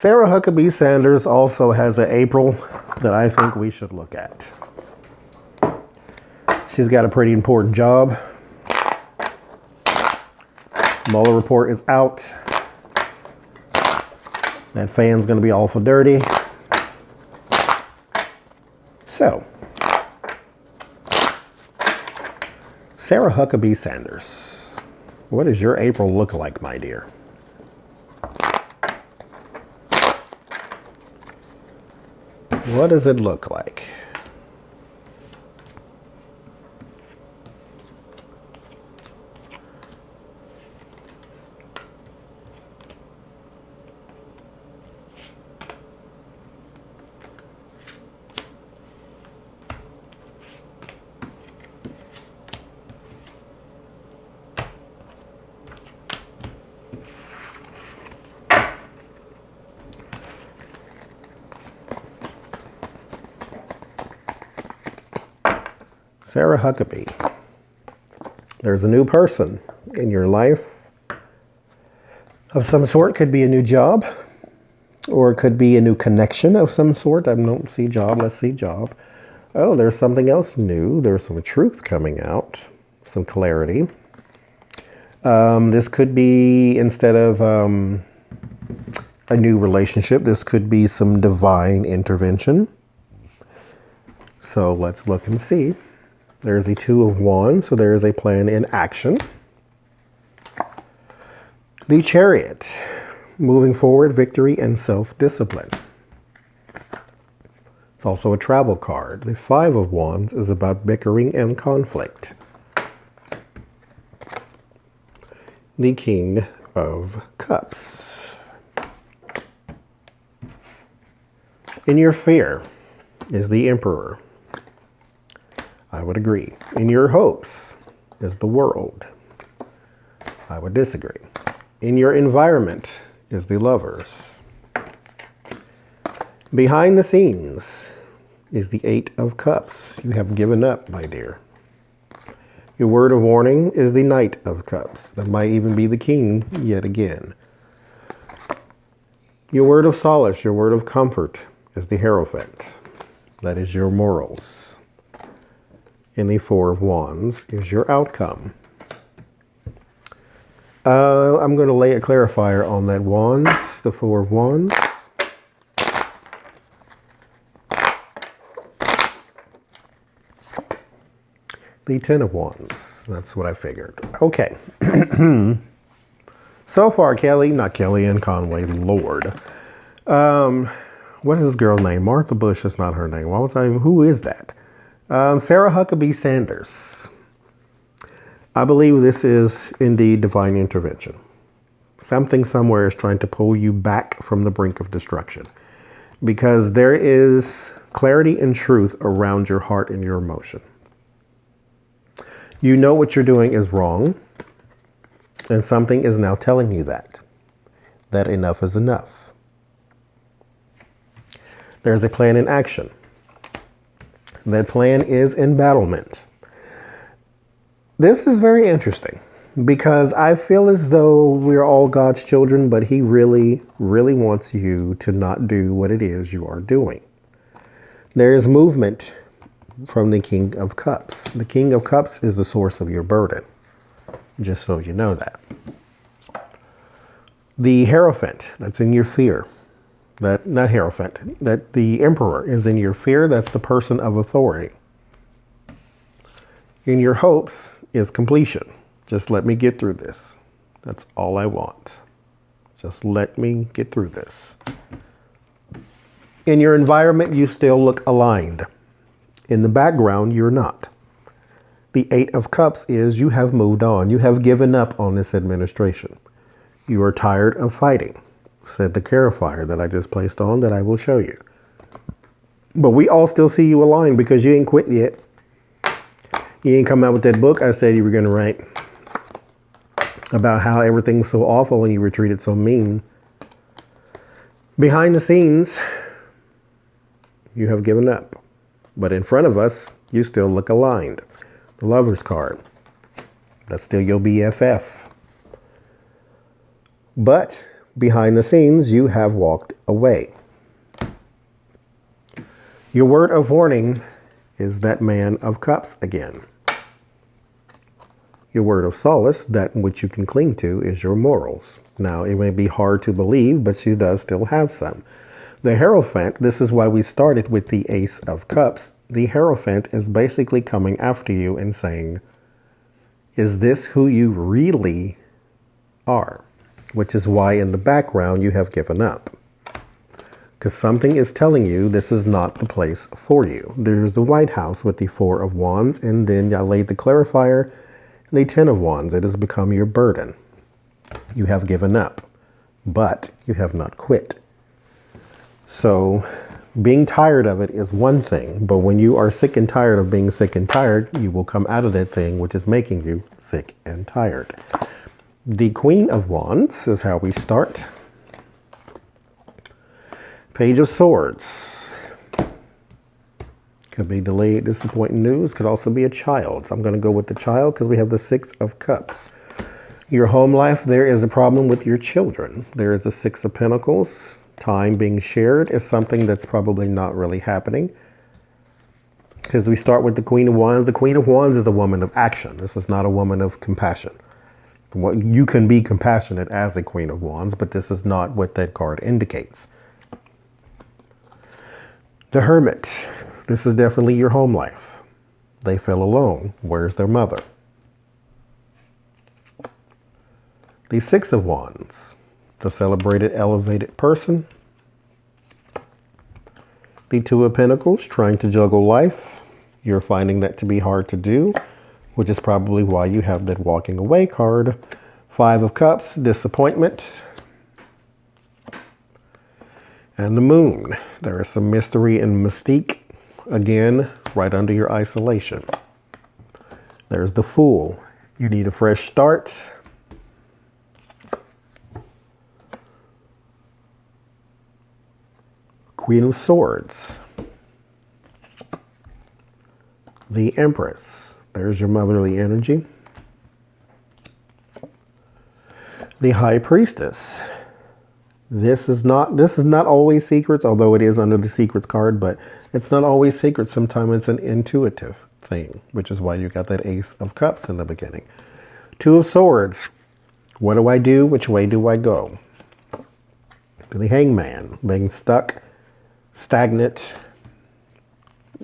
Sarah Huckabee Sanders also has an April that I think we should look at. She's got a pretty important job. Mueller report is out. That fan's going to be awful dirty. So, Sarah Huckabee Sanders, what does your April look like, my dear? What does it look like? Sarah Huckabee. There's a new person in your life of some sort. Could be a new job, or it could be a new connection of some sort. I don't see job, let's see job. Oh, there's something else new. There's some truth coming out, some clarity. This could be, instead of a new relationship, this could be some divine intervention. So let's look and see. There's a Two of Wands, so there is a plan in action. The Chariot, moving forward, victory, and self-discipline. It's also a travel card. The Five of Wands is about bickering and conflict. The King of Cups. In your fear is the Emperor. I would agree. In your hopes is the World. I would disagree. In your environment is the Lovers. Behind the scenes is the Eight of Cups. You have given up, my dear. Your word of warning is the Knight of Cups. That might even be the King yet again. Your word of solace, your word of comfort is the Hierophant. That is your morals. And the Four of Wands is your outcome. I'm going to lay a clarifier on that Wands, the Four of Wands. The Ten of Wands. That's what I figured. Okay. So far, Kellyanne Conway, Lord. What is this girl's name? Martha Bush is not her name. Who is that? Sarah Huckabee Sanders. I believe this is indeed divine intervention. Something somewhere is trying to pull you back from the brink of destruction, because there is clarity and truth around your heart and your emotion. You know what you're doing is wrong, and something is now telling you that enough is enough. There's a plan in action. That plan is embattlement. This is very interesting, because I feel as though we're all God's children, but He really, really wants you to not do what it is you are doing. There is movement from the King of Cups. The King of Cups is the source of your burden, just so you know that. The Hierophant, that's in your fear. Not Hierophant, that the Emperor is in your fear. That's the person of authority. In your hopes is completion. Just let me get through this. That's all I want. Just let me get through this. In your environment, you still look aligned. In the background, you're not. The Eight of Cups is you have moved on. You have given up on this administration. You are tired of fighting. Said the clarifier that I just placed on that I will show you. But we all still see you aligned, because you ain't quit yet. You ain't come out with that book I said you were going to write about how everything was so awful and you were treated so mean. Behind the scenes, you have given up. But in front of us, you still look aligned. The Lover's card. That's still your BFF. But behind the scenes, you have walked away. Your word of warning is that Man of Cups again. Your word of solace, that which you can cling to, is your morals. Now, it may be hard to believe, but she does still have some. The Hierophant, this is why we started with the Ace of Cups. The Hierophant is basically coming after you and saying, is this who you really are? Which is why in the background you have given up. Because something is telling you this is not the place for you. There's the White House with the Four of Wands, and then I laid the clarifier, the Ten of Wands. It has become your burden. You have given up, but you have not quit. So being tired of it is one thing, but when you are sick and tired of being sick and tired, you will come out of that thing which is making you sick and tired. The Queen of Wands is how we start. Page of Swords. Could be delayed, disappointing news. Could also be a child. So I'm going to go with the child because we have the Six of Cups. Your home life, there is a problem with your children. There is a Six of Pentacles. Time being shared is something that's probably not really happening. Because we start with the Queen of Wands. The Queen of Wands is a woman of action. This is not a woman of compassion. You can be compassionate as a Queen of Wands, but this is not what that card indicates. The Hermit. This is definitely your home life. They feel alone. Where's their mother? The Six of Wands. The celebrated, elevated person. The Two of Pentacles, trying to juggle life. You're finding that to be hard to do, which is probably why you have that walking away card. Five of Cups, disappointment. And the Moon. There is some mystery and mystique. Again, right under your isolation. There's the Fool. You need a fresh start. Queen of Swords. The Empress. There's your motherly energy. The High Priestess. This is not always secrets, although it is under the secrets card, but it's not always secret. Sometimes it's an intuitive thing, which is why you got that Ace of Cups in the beginning. Two of Swords. What do I do? Which way do I go? The Hangman. Being stuck, stagnant,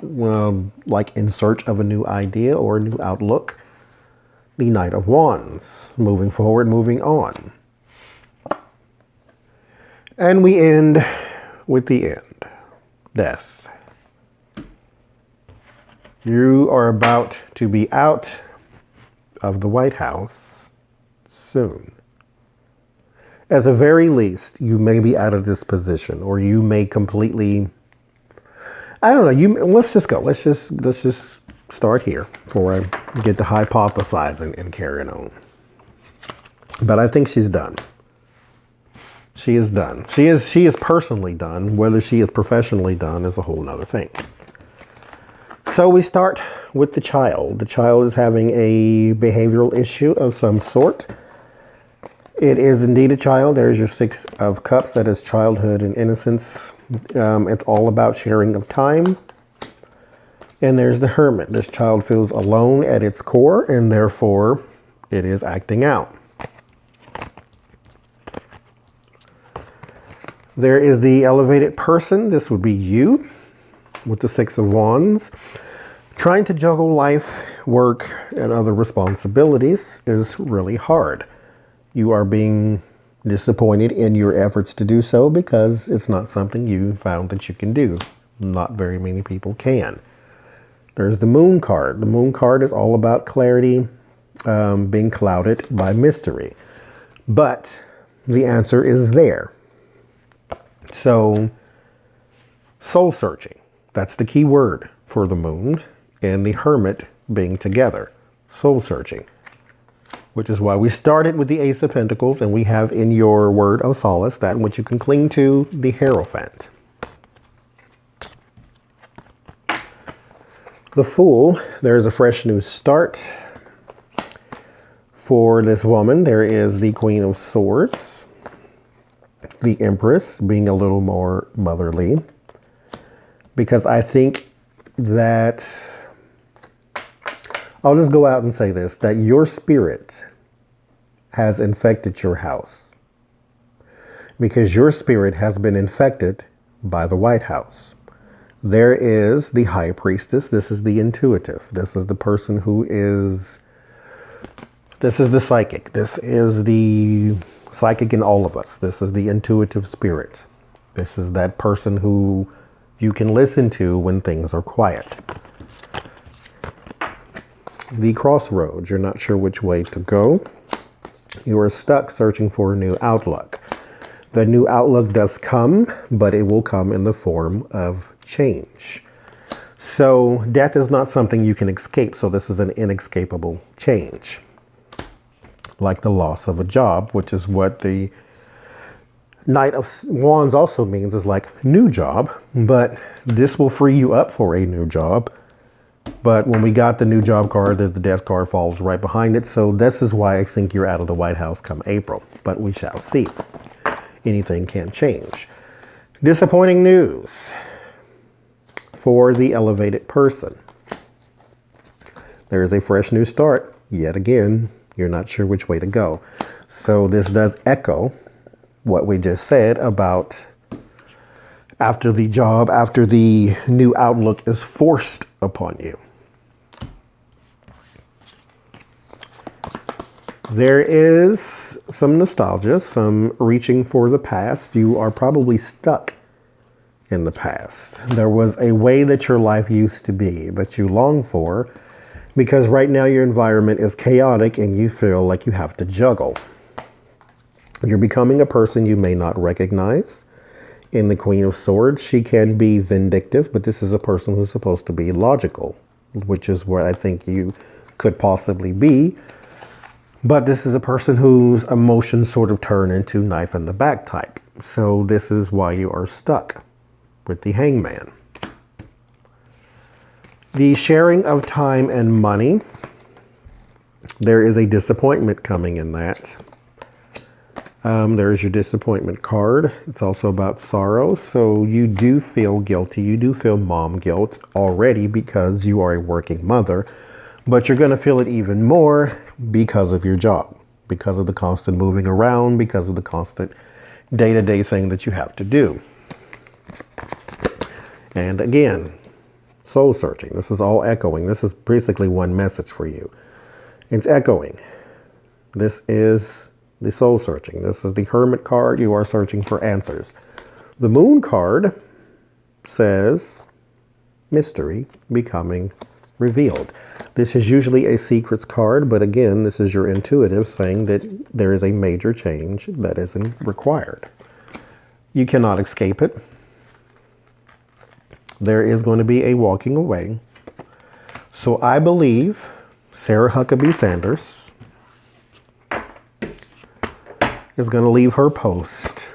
like in search of a new idea or a new outlook. The Knight of Wands. Moving forward, moving on. And we end with the end. Death. You are about to be out of the White House soon. At the very least, you may be out of this position, or you may completely, I don't know, let's just go. Let's just start here before I get to hypothesizing and carrying on. But I think she's done. She is done. She is personally done. Whether she is professionally done is a whole nother thing. So we start with the child. The child is having a behavioral issue of some sort. It is indeed a child. There's your Six of Cups. That is childhood and innocence. It's all about sharing of time. And there's the Hermit. This child feels alone at its core, and therefore it is acting out. There is the elevated person. This would be you with the Six of Wands. Trying to juggle life, work, and other responsibilities is really hard. You are being disappointed in your efforts to do so because it's not something you found that you can do. Not very many people can. There's the Moon card. The Moon card is all about clarity, being clouded by mystery. But the answer is there. So, soul searching. That's the key word for the Moon and the Hermit being together. Soul searching. Which is why we started with the Ace of Pentacles, and we have in your word of solace that which you can cling to, the Hierophant. The Fool, there's a fresh new start. For this woman, there is the Queen of Swords. the Empress being a little more motherly, because I think that, I'll just go out and say this, that your spirit has infected your house, because your spirit has been infected by the White House. There is the High Priestess. This is the intuitive. This is the person who is, this is the psychic. This is the psychic in all of us. This is the intuitive spirit. This is that person who you can listen to when things are quiet. The crossroads. You're not sure which way to go. You are stuck searching for a new outlook. The new outlook does come, but it will come in the form of change. So death is not something you can escape. So this is an inescapable change. Like the loss of a job, which is what the Knight of Wands also means, is like new job. But this will free you up for a new job. But when we got the new job card, the death card falls right behind it. So this is why I think you're out of the White House come April. But we shall see. Anything can change. Disappointing news for the elevated person. There is a fresh new start. Yet again, you're not sure which way to go. So this does echo what we just said about after the job, after the new outlook is forced upon you. There is some nostalgia, some reaching for the past. You are probably stuck in the past. There was a way that your life used to be that you long for, because right now your environment is chaotic and you feel like you have to juggle. You're becoming a person you may not recognize. In the Queen of Swords, she can be vindictive, but this is a person who's supposed to be logical, which is where I think you could possibly be. But this is a person whose emotions sort of turn into knife in the back type. So this is why you are stuck with the Hangman. The sharing of time and money. There is a disappointment coming in that. There is your disappointment card. It's also about sorrow. So you do feel guilty. You do feel mom guilt already because you are a working mother. But you're going to feel it even more because of your job, because of the constant moving around, because of the constant day-to-day thing that you have to do. And again, soul searching. This is all echoing. This is basically one message for you. It's echoing. This is the soul searching. This is the Hermit card. You are searching for answers. The Moon card says mystery becoming revealed. This is usually a secrets card, but again, this is your intuitive saying that there is a major change that isn't required. You cannot escape it. There is going to be a walking away. So I believe Sara Huckabee Sanders is going to leave her post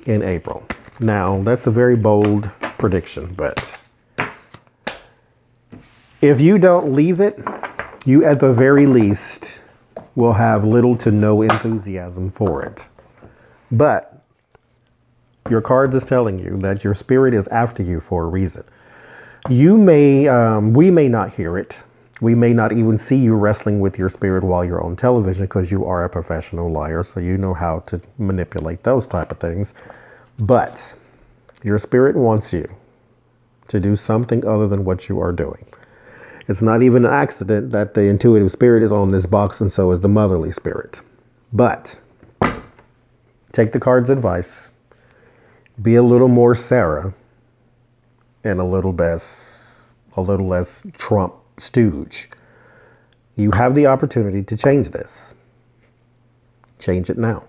in April. Now, that's a very bold prediction, but if you don't leave it, you at the very least will have little to no enthusiasm for it. But your cards is telling you that your spirit is after you for a reason. You may, we may not hear it. We may not even see you wrestling with your spirit while you're on television because you are a professional liar, so you know how to manipulate those type of things. But your spirit wants you to do something other than what you are doing. It's not even an accident that the intuitive spirit is on this box and so is the motherly spirit. But take the card's advice. Be a little more Sara and a little less Trump stooge. You have the opportunity to change this. Change it now.